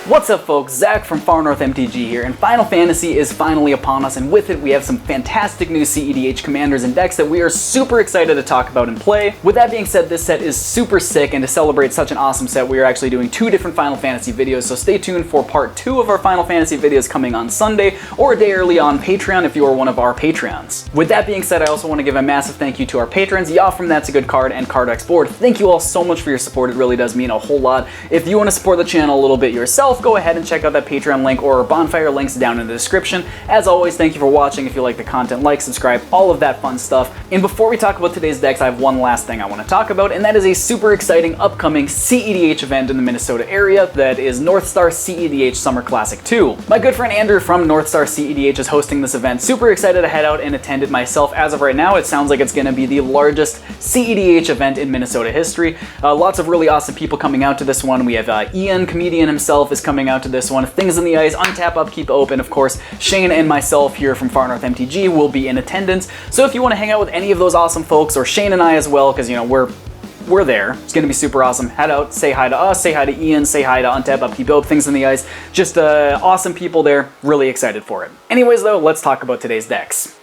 What's up folks, Zach from far North MTG here, and Final Fantasy is finally upon us, and with it we have some fantastic new cEDH commanders and decks that we are super excited to talk about and play. With that being said, this set is super sick, and to celebrate such an awesome set, we are actually doing 2 different Final Fantasy videos, so stay tuned for part 2 of our Final Fantasy videos coming on Sunday, or a day early on Patreon if you are one of our Patreons. With that being said, I also want to give a massive thank you to our patrons, Yaw from That's a Good Card and Cardex Board. Thank you all so much for your support, it really does mean a whole lot. If you want to support the channel a little bit yourself, go ahead and check out that Patreon link or our bonfire links down in the description. As always, thank you for watching. If you like the content, like, subscribe, all of that fun stuff. And before we talk about today's decks, I have one last thing I want to talk about, and that is a super exciting upcoming cEDH event in the Minnesota area that is Northstar cEDH Summer Classic 2. My good friend Andrew from Northstar cEDH is hosting this event. Super excited to head out and attend it myself. As of right now, it sounds like it's going to be the largest cEDH event in Minnesota history. Lots of really awesome people coming out to this one. We have Ian, comedian himself, is coming out to this one. Things in the Ice, Untap, Upkeep, Open. Of course, Shane and myself here from far North MTG will be in attendance. So if you want to hang out with any of those awesome folks, or Shane and I as well, because, you know, we're there. It's going to be super awesome. Head out, say hi to us, say hi to Ian, say hi to Untap, Upkeep, Open, Things in the Ice. Just awesome people there. Really excited for it. Anyways, though, let's talk about today's decks.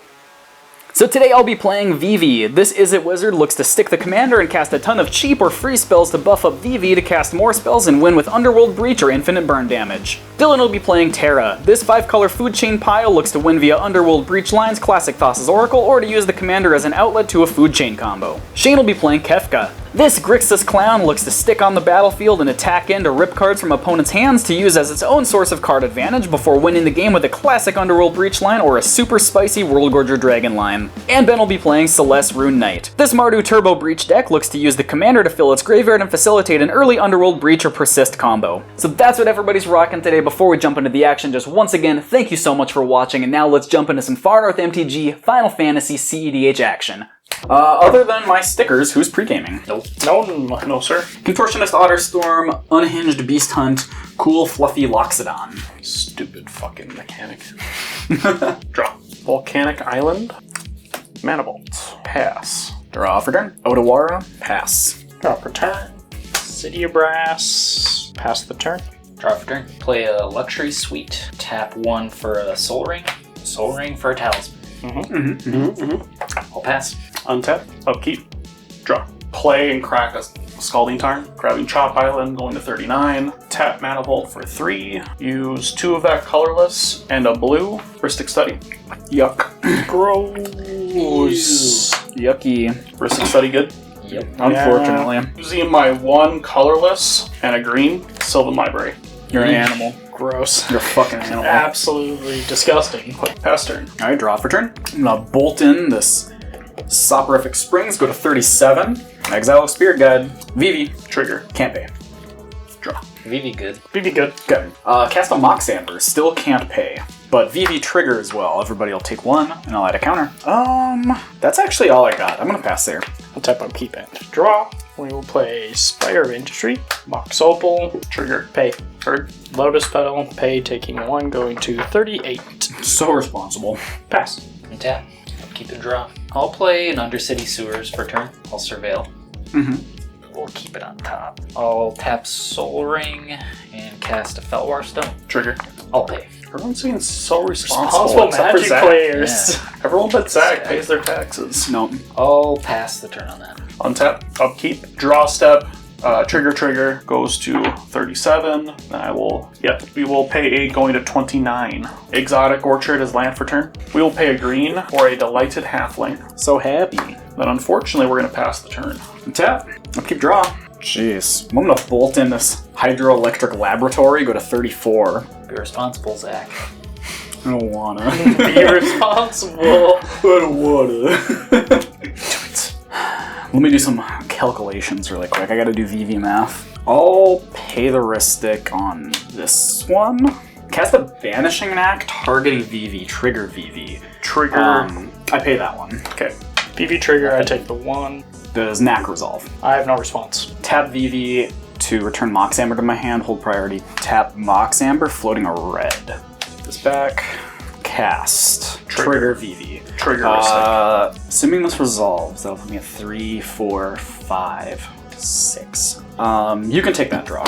So today I'll be playing Vivi. This Izzet wizard looks to stick the commander and cast a ton of cheap or free spells to buff up Vivi to cast more spells and win with Underworld Breach or infinite burn damage. Dylan will be playing Terra. This 5-color food chain pile looks to win via Underworld Breach lines, Classic Thassa's Oracle, or to use the commander as an outlet to a food chain combo. Shane will be playing Kefka. This Grixis clown looks to stick on the battlefield and attack in to rip cards from opponents' hands to use as its own source of card advantage before winning the game with a classic Underworld Breach line or a super spicy Worldgorger Dragon line. And Ben will be playing Celes Rune Knight. This Mardu Turbo Breach deck looks to use the commander to fill its graveyard and facilitate an early Underworld Breach or Persist combo. So that's what everybody's rocking today. Before we jump into the action, just once again, thank you so much for watching, and now let's jump into some far North MTG Final Fantasy cEDH action. Other than my stickers, who's pre-gaming? Nope. No, sir. Contortionist Otterstorm, Unhinged Beast Hunt, Cool Fluffy Loxodon. Stupid fucking mechanic. Draw. Volcanic Island. Mana Bolt. Pass. Draw for turn. Odawara. Pass. Draw for turn. City of Brass. Pass the turn. Draw for turn. Play a Luxury Suite. Tap 1 for a Soul Ring. Soul Ring for a Talisman. I'll pass. Untap. Upkeep. Draw. Play and crack a Scalding Tarn. Grabbing Chop Island, going to 39. Tap Mana Bolt for 3. Use 2 of that colorless and a blue. Ristic Study. Yuck. Gross. Yucky. Ristic Study good? Yep. Unfortunately. Yeah. Using my 1 colorless and a green. Sylvan Library. You're an animal. Gross. You're a fucking animal. Absolutely disgusting. Pass turn. Alright, draw for turn. I'm gonna bolt in this Soporific Springs, go to 37. Exile of Spirit Guide. Vivi. Trigger. Can't pay. Draw. Vivi good. Vivi good. Good. Cast a Mox Amber. Still can't pay. But Vivi trigger as well. Everybody will take 1, and I'll add a counter. That's actually all I got. I'm gonna pass there. I'll tap on Keep and draw. We will play Spire of Industry. Mox Opal. Trigger. Pay. Heard. Lotus Petal. Pay, taking 1, going to 38. So responsible. Pass. And tap. Keep and draw. I'll play an Undercity Sewers for turn. I'll surveil. We'll keep it on top. I'll tap Soul Ring and cast a Felwar Stone. Trigger. I'll pay. Everyone's being so Responsible except for Magic Zach. players. Yeah. Everyone but Zach pays their taxes. No. I'll pass the turn on that. Untap. Upkeep. Draw step. Trigger goes to 37. Then we will pay 8 going to 29. Exotic Orchard is land for turn. We will pay a green or a Delighted Halfling. So happy. Then unfortunately we're going to pass the turn. Tap. Upkeep draw. Jeez. I'm gonna bolt in this Hydroelectric Laboratory, go to 34. Be responsible, Zach. I don't wanna. Be responsible. I don't wanna. Let me do some calculations really quick. I gotta do VV math. I'll pay the Ristic on this one. Cast a Banishing Knack targeting VV, trigger VV. Trigger. I pay that one. Okay. VV trigger, I take the 1. Does Knack resolve? I have no response. Tap VV to return Mox Amber to my hand, hold priority. Tap Mox Amber, floating a red. Take this back. Cast. Trigger VV. Trigger assuming this resolves, that'll put me at 3, 4, 5, 6. You can take that draw.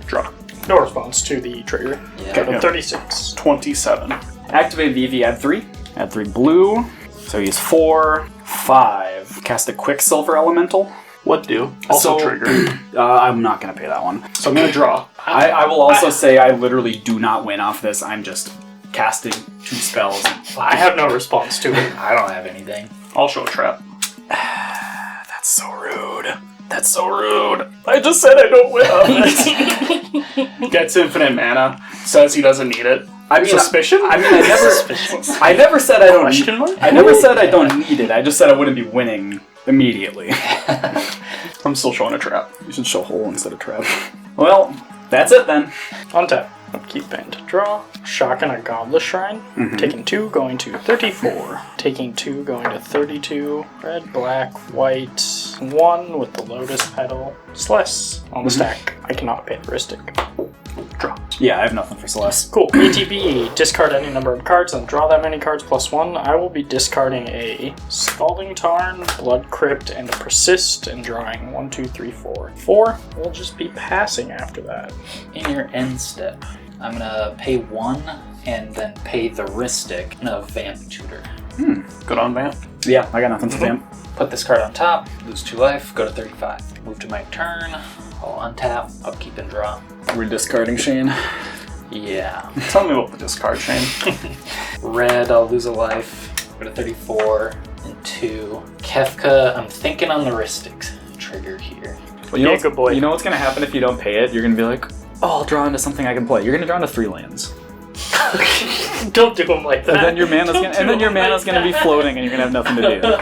Draw. No response to the trigger. Yeah. Go to 36. 27. Activate Vivi, add 3. Add 3 blue. So use 4, 5. Cast a Quicksilver Elemental. What do? Also So- trigger. I'm not going to pay that one. So I'm going to draw. I will also say I literally do not win off this. I'm just casting 2 spells. I have no response to it. I don't have anything. I'll show a trap. That's so rude. That's so rude. I just said I don't win off this. Gets infinite mana. Says he doesn't need it. I mean, Suspicion? I never said I don't Question mark? I never said I don't need it. I just said I wouldn't be winning immediately. I'm still showing a trap. You should show hole instead of trap. Well, that's it then. Untap. Upkeep and draw. Shocking a Godless Shrine. Taking 2, going to 34. Taking 2, going to 32. Red, black, white. 1 with the Lotus Petal. Celeste on the stack. I cannot pay the Ristic. Draw. Yeah, I have nothing for Celeste. Cool. ETB. Discard any number of cards and draw that many cards +1. I will be discarding a Scalding Tarn, Blood Crypt, and a Persist, and drawing 1, 2, 3, 4. 4. We'll just be passing after that. In your end step, I'm gonna pay 1 and then pay the Ristic in a Vamp Tutor. Good on Vamp. Yeah, I got nothing for Vamp. Put this card on top, lose 2 life, go to 35. Move to my turn, I'll untap, upkeep and draw. We're discarding Shane. Yeah. Tell me about the discard, Shane. Red, I'll lose a life, go to 34 and 2. Kefka, I'm thinking on the Ristic trigger here. Well, you know, Yeah, good boy. You know what's gonna happen if you don't pay it? You're gonna be like, oh, I'll draw into something I can play. You're gonna draw into 3 lands. Don't do them like that. And then your mana's gonna be floating and you're gonna have nothing to do.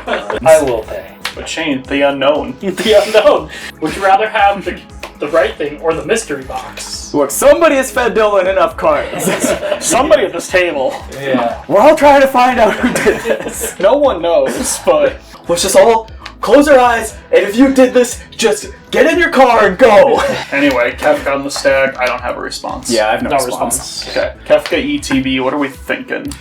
I will pay. But Shane, the unknown. The unknown. Would you rather have the right thing or the mystery box? Look, somebody has fed Dylan enough cards. Somebody at this table. Yeah. We're all trying to find out who did this. No one knows, but Let's just all close our eyes, and if you did this, just get in your car and go. anyway, Kefka on the stack. I don't have a response. Yeah, I have no, No response. response. Okay, Kefka ETB. What are we thinking?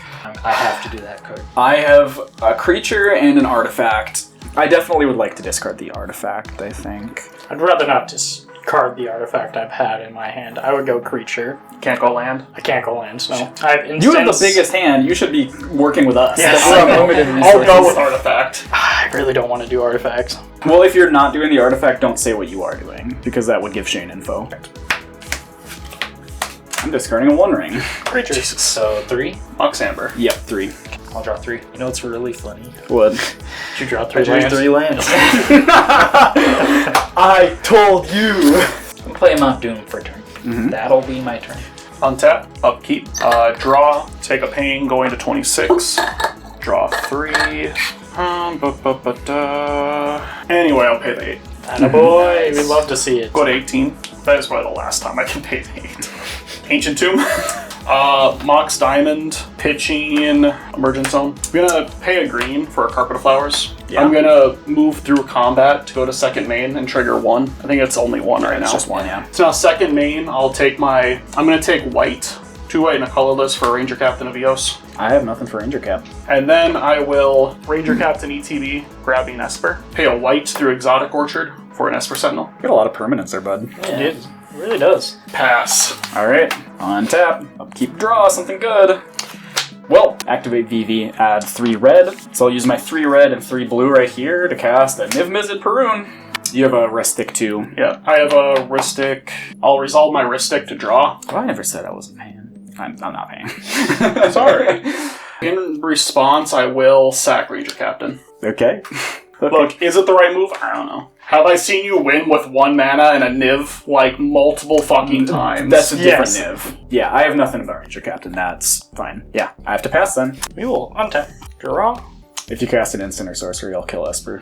I have to do that card. I have a creature and an artifact. I definitely would like to discard the artifact, I think. I'd rather not discard the artifact I've had in my hand. I would go creature. Can't go land. I can't go lands, no. I have instants. You have the biggest hand. You should be working with us. Yes. We're unlimited I'll resources. go with artifact. I really don't want to do artifacts. Well, if you're not doing the artifact, don't say what you are doing, because that would give Shane info. I'm discarding a One Ring. Creature. So 3, Moxamber. Yep, 3. I'll draw 3. You know what's really funny? Would. Did you draw 3 I drew lands? 3 lands. I told you. I'm playing Mount Doom for a turn. That'll be my turn. Untap. Upkeep. Draw. Take a pain. Going to 26. Draw 3. Anyway, I'll pay the 8. Attaboy, we'd love to see it. Go to 18. That is probably the last time I can pay the 8. Ancient Tomb. Mox Diamond. Pitching. Emergent Zone. I'm gonna pay a green for a Carpet of Flowers. Yeah. I'm gonna move through combat to go to second main and trigger 1. I think it's only 1 right now. It's just 1, yeah. So now second main, I'm gonna take white. 2 white and a colorless for Ranger Captain of Eos. I have nothing for Ranger Cap. And then I will Ranger Captain ETB, grabbing Esper. Pay a white through Exotic Orchard for an Esper Sentinel. You got a lot of permanents there, bud. It is. It really does. Pass. Alright, on tap. Upkeep, draw, something good. Well, activate Vivi, add 3 red. So I'll use my 3 red and 3 blue right here to cast a Niv Mizzet Perun. You have a Ristic too. Yeah, I have a Ristic. I'll resolve my Ristic to draw. Well, I never said I wasn't paying. I'm not paying. Sorry. In response, I will sack Ranger Captain. Okay. Look, is it the right move? I don't know. Have I seen you win with 1 mana and a Niv like multiple fucking times? That's a different Yes. Niv. Yeah, I have nothing about Ranger Captain. That's fine. Yeah, I have to pass then. We will untap. Draw. If you cast an instant or sorcery, I'll kill Esper.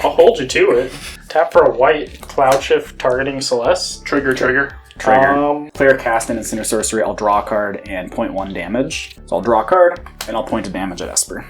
I'll hold you to it. Tap for a white. Cloud Shift targeting Celeste. Trigger. Trigger. Player cast an instant or sorcery, I'll draw a card and point 1 damage. So I'll draw a card, and I'll point a damage at Esper.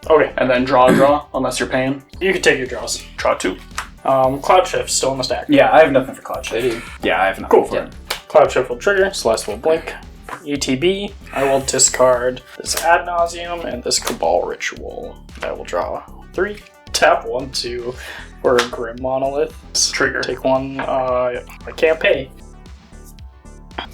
Okay, And then draw, unless you're paying. you can take your draws. Draw 2. Cloud Shift still in the stack. Yeah, I have nothing for Cloud Shift. They do. Yeah, I have nothing Cool. for it. Cloud Shift will trigger. Celeste will blink. ETB. I will discard this Ad Nauseum and this Cabal Ritual. I will draw 3. Tap 1, 2 for a Grim Monolith. Trigger. Take 1. I can't pay.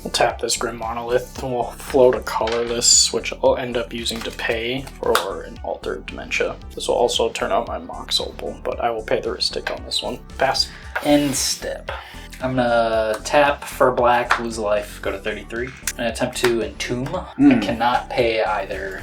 We'll tap this Grim Monolith and we'll float a colorless, which I'll end up using to pay for an Altar Dementia. This will also turn out my Mox Opal, but I will pay the Ristic on this one. Pass. End step. I'm gonna tap for black, lose a life, go to 33. I'm gonna attempt to Entomb. I cannot pay either.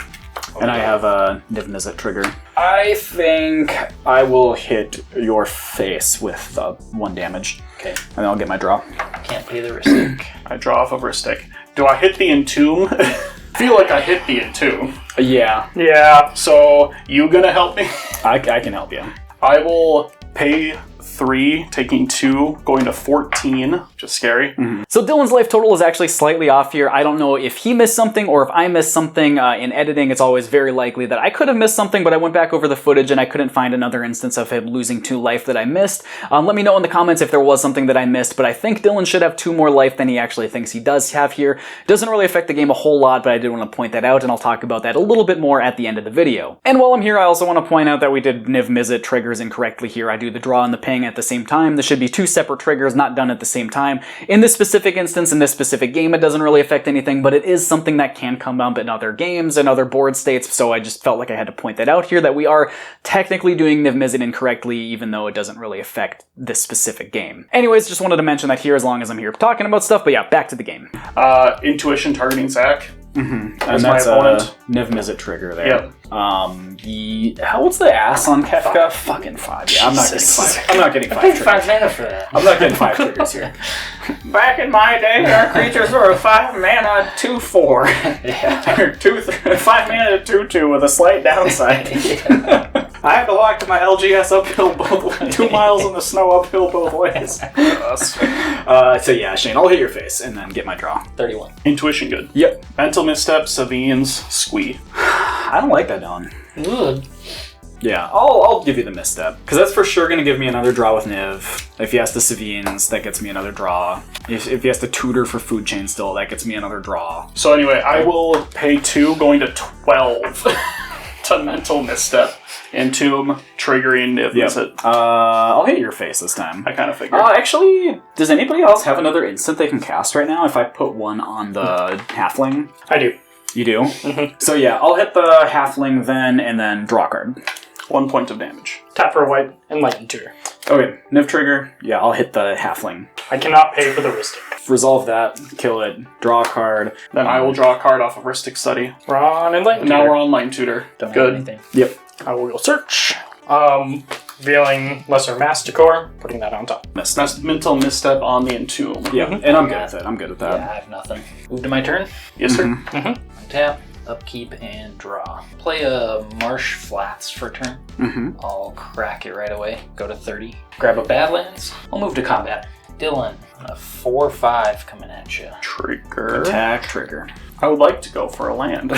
And I have a Niv-Mizzet trigger. I think I will hit your face with the 1 damage. Okay. And then I'll get my draw. Can't pay the Ristic. I draw off of Ristic. Do I hit the Entomb? I feel like I hit the Entomb. Yeah. Yeah, so you gonna help me? I can help you. I will pay 3, taking 2, going to 14, which is scary. So Dylan's life total is actually slightly off here. I don't know if he missed something or if I missed something. In editing, it's always very likely that I could have missed something, but I went back over the footage and I couldn't find another instance of him losing 2 life that I missed. Let me know in the comments if there was something that I missed, but I think Dylan should have 2 more life than he actually thinks he does have here. Doesn't really affect the game a whole lot, but I did want to point that out, and I'll talk about that a little bit more at the end of the video. And while I'm here, I also want to point out that we did Niv-Mizzet triggers incorrectly here. I do the draw and the ping at the same time. This should be 2 separate triggers, not done at the same time. In this specific instance, in this specific game, it doesn't really affect anything, but it is something that can come up in other games and other board states, so I just felt like I had to point that out here, that we are technically doing Niv-Mizzet incorrectly, even though it doesn't really affect this specific game. Anyways, just wanted to mention that here as long as I'm here talking about stuff, but yeah, back to the game. Intuition targeting Zach. And That's that's my opponent. a Niv-Mizzet trigger there. Yep. What's the ass on Kefka? Fucking 5. Yeah, I'm not getting 5. I'm not getting 5 triggers. 5 mana for that. I'm not getting 5 triggers here. Back in my day, our creatures were a 5 mana 2/4. Yeah. Or 5 mana 2/2 with a slight downside. I had to walk my LGS uphill both 2 miles in the snow uphill both ways. So yeah, Shane, I'll hit your face and then get my draw. 31. Intuition good. Yep. Mental misstep, Savines, Squee. I don't like that, Dylan. Good. Yeah, I'll give you the misstep, because that's for sure going to give me another draw with Niv. If he has to Savines, that gets me another draw. If he has to tutor for Food Chain still, that gets me another draw. So anyway, I will pay 2, going to 12 to mental misstep. Entomb, triggering Niv-Mizzet. I'll hit your face this time. I kind of figured. Actually, does anybody else have another instant they can cast right now if I put 1 on the halfling? I do. You do? So yeah, I'll hit the halfling then, and then draw a card. 1 point of damage. Tap for a white, Enlighten Tutor. Okay, Niv trigger. Yeah, I'll hit the halfling. I cannot pay for the Ristic. Resolve that, kill it, draw a card. Then I will draw a card off of Ristic Study. We're on Enlighten And now Tutor. we're on Line Tutor. Don't have Good. anything. Yep. I will go search. Veiling Lesser Masticore, putting that on top. Missed. Mental misstep on the Entomb. Yeah, and I'm good with it. I'm good with that. Yeah, I have nothing. Move to my turn. Yes, sir. Tap, upkeep, and draw. Play a Marsh Flats for turn. I'll crack it right away. Go to 30. Grab a Badlands. I'll move to combat. Dylan, a 4/5 coming at you. Trigger. Attack, trigger. I would like to go for a land.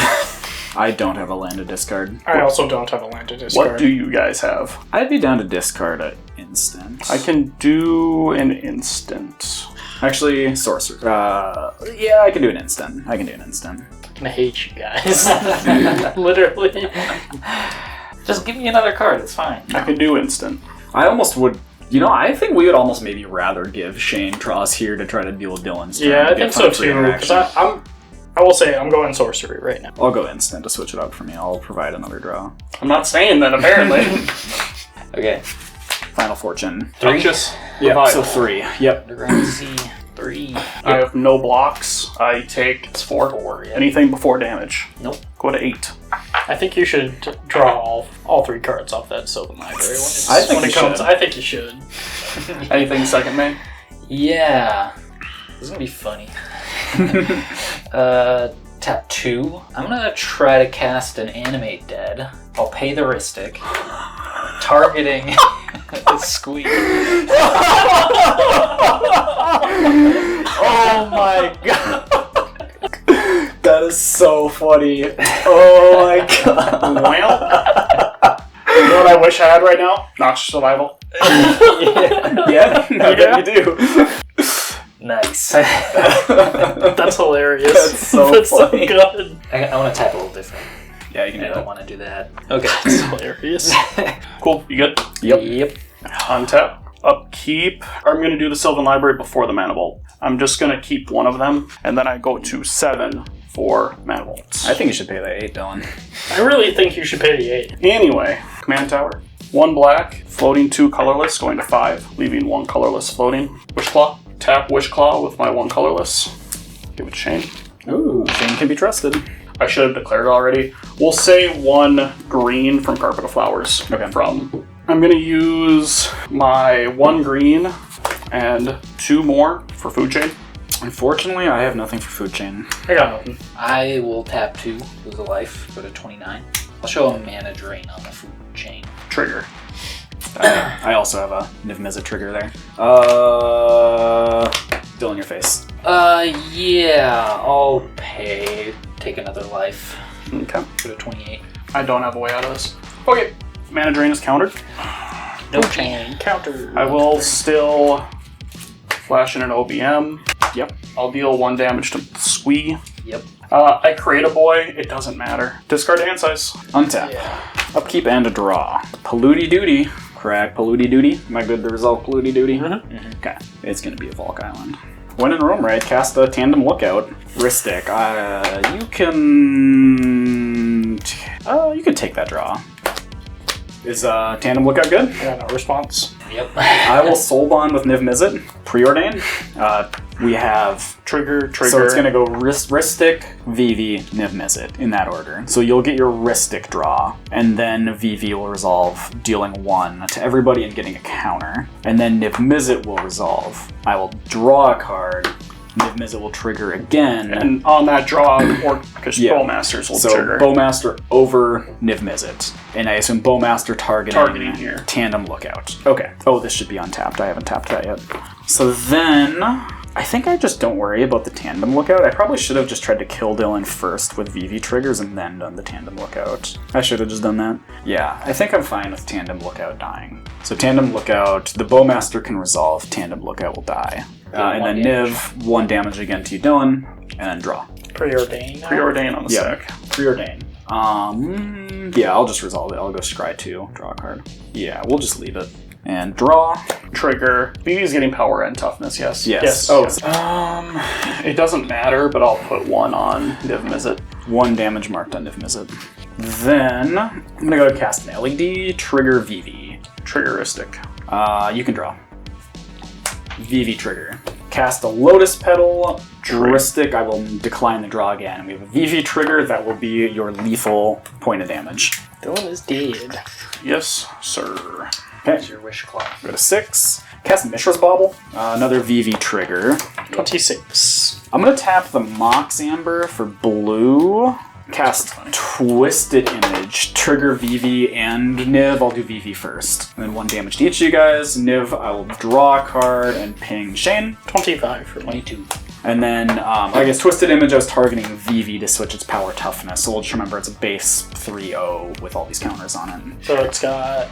I don't have a land to discard. I also don't have a land to discard. What do you guys have? I'd be down to discard an instant. I can do an instant. Actually, sorcerer. Yeah, I can do an instant. I hate you guys. Literally. Just give me another card, it's fine. I can do instant. I almost would. You know, I think we would almost maybe rather give Shane draws here to try to deal with Dylan's turn. Yeah, I Get think so fun free too. interaction. Because I will say I'm going sorcery right now. I'll go instant to switch it up for me. I'll provide another draw. I'm not saying that, apparently. Okay. Final Fortune. Three. Just Yeah, revival. so 3. Yep. Underground Sea, 3. I have no blocks. I take It's 4, yeah. anything before damage. Nope. Go to 8. I think you should draw all 3 cards off that Sylvan Library I think when you it comes. should. I think you should. Anything second main? Yeah. This is gonna be funny. Tap 2. I'm gonna try to cast an Animate Dead. I'll pay the Ristic. Targeting the Squeak. Oh my god. That is so funny. Oh my god. Well, you know what I wish I had right now? Notch survival. Yeah, I bet you do. Nice. That's hilarious. That's so That's funny. so good. I want to tap a little different. Yeah, you can I do don't that. want to do that. Okay. That's hilarious. Cool. You good? Yep. Yep. Untap. Upkeep. I'm going to do the Sylvan Library before the Mana Vault. I'm just going to keep one of them, and then I go to 7 for Mana Vaults. I think you should pay that 8, Dylan. I really think you should pay the 8. Anyway, Command Tower. 1 black, floating 2 colorless, going to 5, leaving 1 colorless floating. Wishclaw. Tap Wishclaw with my 1 colorless. Give it to Shane. Ooh, Shane can be trusted. I should have declared it already. We'll say 1 green from Carpet of Flowers. Okay. I'm going to use my 1 green and 2 more for Food Chain. Unfortunately, I have nothing for Food Chain. I got nothing. I will tap 2, lose a life, go to 29. I'll show a mana drain on the food chain. Trigger. I also have a Niv-Mizzet trigger there. Dylan, your face. Yeah, I'll pay. Take another life. Okay. Go to 28. I don't have a way out of this. Okay. Mana Drain is countered. No Food chain. chain counter. I will still flash in an OBM. Yep. I'll deal 1 damage to Squee. Yep. I create a boy. It doesn't matter. Discard hand size. Untap. Upkeep and a draw. Polluty Duty. Crack Polluty Duty. Am I good to resolve Polluty Duty? Okay. It's going to be a Volk Island. When in Rome, right? Cast a Tandem Lookout. Ristic. You can take that draw. Is Tandem Lookout good? I got no response. Yep. I will Soul Bond with Niv-Mizzet. Preordain. We have... Trigger. So it's going to go Ristic, Vivi, Niv-Mizzet in that order. So you'll get your Ristic draw, and then Vivi will resolve, dealing 1 to everybody and getting a counter. And then Niv-Mizzet will resolve. I will draw a card. Niv-Mizzet will trigger again. And on that draw, Orcish Bowmasters will trigger. So Bowmaster over Niv-Mizzet. And I assume Bowmaster targeting here. Tandem Lookout. Okay. Oh, this should be untapped. I haven't tapped that yet. So then... I think I just don't worry about the Tandem Lookout. I probably should have just tried to kill Dylan first with Vivi triggers and then done the Tandem Lookout. I should have just done that. Yeah, I think I'm fine with Tandem Lookout dying. So Tandem Lookout, the Bowmaster can resolve, Tandem Lookout will die. And then Niv, 1 damage again to you, Dylan, and then draw. Preordain. Preordain on the stack. Preordain. Yeah, I'll just resolve it. I'll go scry 2, draw a card. Yeah, we'll just leave it. And draw. Trigger. Vivi's getting power and toughness, yes. Yes. Oh, it doesn't matter, but I'll put 1 on Niv-Mizzet. 1 damage marked on Niv-Mizzet. Then I'm gonna go cast an LED. Trigger Vivi. Triggeristic. You can draw. Vivi trigger. Cast a Lotus Petal. Juristic. I will decline the draw again. We have a Vivi trigger that will be your lethal point of damage. Dylan is dead. Yes, sir. Okay. That's your Wishclaw. Go to 6. Cast Mishra's Bauble. Another Vivi trigger. 26. I'm going to tap the Mox Amber for blue. Cast Twisted Image. Trigger Vivi and Niv. I'll do Vivi first. And then 1 damage to each of you guys. Niv, I will draw a card and ping Shane. 25 for me. 22. And then, I guess Twisted Image, I was targeting Vivi to switch its power toughness. So we'll just remember it's a base 3-0 with all these counters on it. So it's got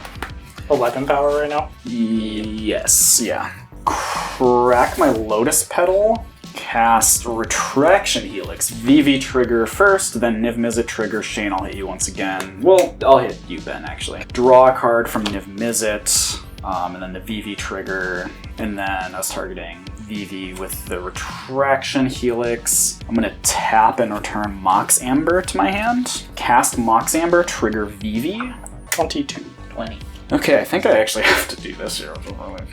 11 power right now? Yes, yeah. Crack my Lotus Petal. Cast Retraction Helix. Vivi trigger first, then Niv-Mizzet trigger. Shane, I'll hit you once again. Well, I'll hit you, Ben, actually. Draw a card from Niv-Mizzet, and then the Vivi trigger. And then I was targeting Vivi with the Retraction Helix. I'm gonna tap and return Mox Amber to my hand. Cast Mox Amber, trigger Vivi. 22. 20. Okay, I think I actually have to do this here.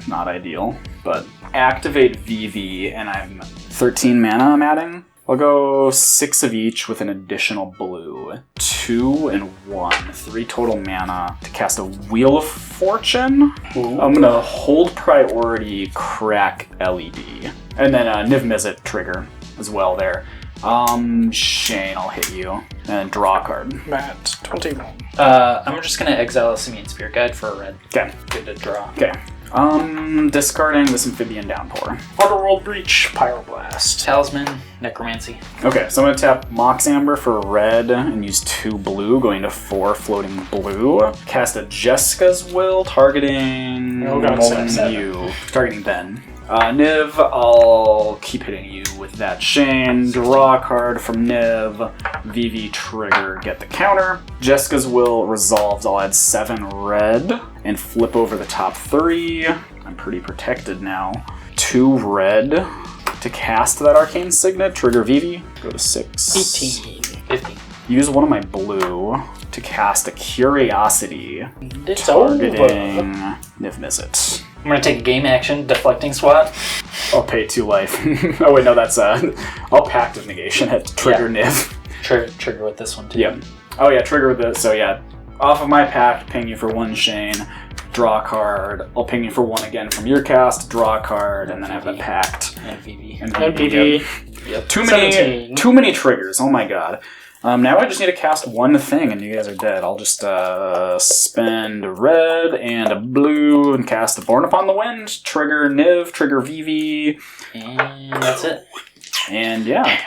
Not ideal, but activate Vivi, and I'm 13 mana I'm adding. I'll go 6 of each with an additional blue. 2 and 1. 3 total mana to cast a Wheel of Fortune. Ooh. I'm gonna hold priority, crack LED. And then Niv-Mizzet trigger as well there. Shane, I'll hit you. And draw a card. Matt, 21. I'm just gonna exile a Simian Spirit Guide for a red. Okay. Good to draw. Okay. Discarding this Amphibian Downpour. Underworld Breach, Pyroblast. Talisman, Necromancy. Okay, so I'm going to tap Mox Amber for red and use 2 blue, going to 4 floating blue. Cast a Jessica's Will, targeting Oh, God, seven. you. Targeting Ben. Niv, I'll keep hitting you with that Shane. Draw a card from Niv. Vivi trigger, get the counter. Jessica's Will resolves. I'll add 7 red and flip over the top 3. I'm pretty protected now. 2 red to cast that Arcane Signet. Trigger Vivi. Go to 6. 18. 50. Use one of my blue to cast a Curiosity. It's Targeting over. Niv Mizzet. I'm gonna take a game action, deflecting swat. I'll pay 2 life. Oh wait, no, that's I'll Pact of Negation it. Trigger Niv. Trigger with this one too. Yep. Oh yeah, trigger with this. So yeah, off of my Pact, ping you for 1 Shane. Draw a card. I'll ping you for 1 again from your cast. Draw a card, and then have the Pact. And Vivi. And MPG. Yep. Too many triggers. Oh my god. Now I just need to cast 1 thing, and you guys are dead. I'll just spend a red and a blue and cast a Born Upon the Wind. Trigger Niv. Trigger Vivi. And that's it. And yeah.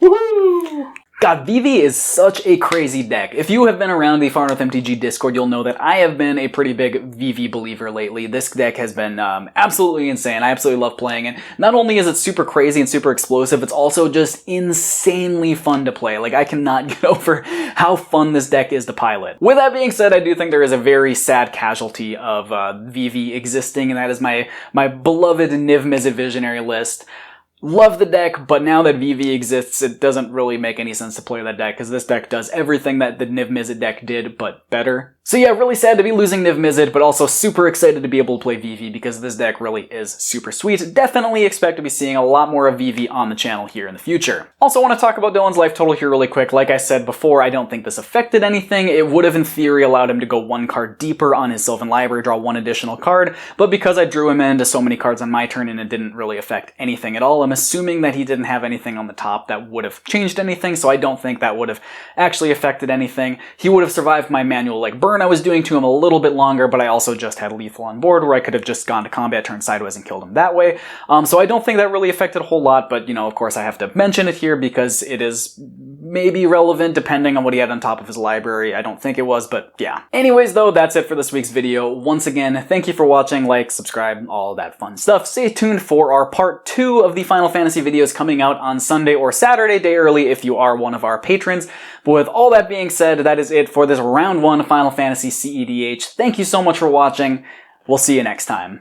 Woohoo! God, Vivi is such a crazy deck. If you have been around the Far North MTG Discord, you'll know that I have been a pretty big Vivi believer lately. This deck has been absolutely insane. I absolutely love playing it. Not only is it super crazy and super explosive, it's also just insanely fun to play. Like, I cannot get over how fun this deck is to pilot. With that being said, I do think there is a very sad casualty of Vivi existing, and that is my beloved Niv Mizzet Visionary list. Love the deck, but now that Vivi exists, it doesn't really make any sense to play that deck, because this deck does everything that the Niv Mizzet deck did, but better. So yeah, really sad to be losing Niv Mizzet, but also super excited to be able to play Vivi, because this deck really is super sweet. Definitely expect to be seeing a lot more of Vivi on the channel here in the future. Also want to talk about Dylan's life total here really quick. Like I said before, I don't think this affected anything. It would have in theory allowed him to go 1 card deeper on his Sylvan Library, draw 1 additional card, but because I drew him into so many cards on my turn and it didn't really affect anything at all, I'm assuming that he didn't have anything on the top that would have changed anything, so I don't think that would have actually affected anything. He would have survived my manual like burn I was doing to him a little bit longer, but I also just had lethal on board where I could have just gone to combat, turned sideways, and killed him that way. So I don't think that really affected a whole lot, but you know, of course I have to mention it here because it is maybe relevant depending on what he had on top of his library. I don't think it was, but yeah. Anyways though, that's it for this week's video. Once again, thank you for watching, like, subscribe, all that fun stuff. Stay tuned for our part 2 of the Final Fantasy videos coming out on Sunday or Saturday, day early if you are one of our patrons. But with all that being said, that is it for this round 1 Final Fantasy cEDH. Thank you so much for watching. We'll see you next time.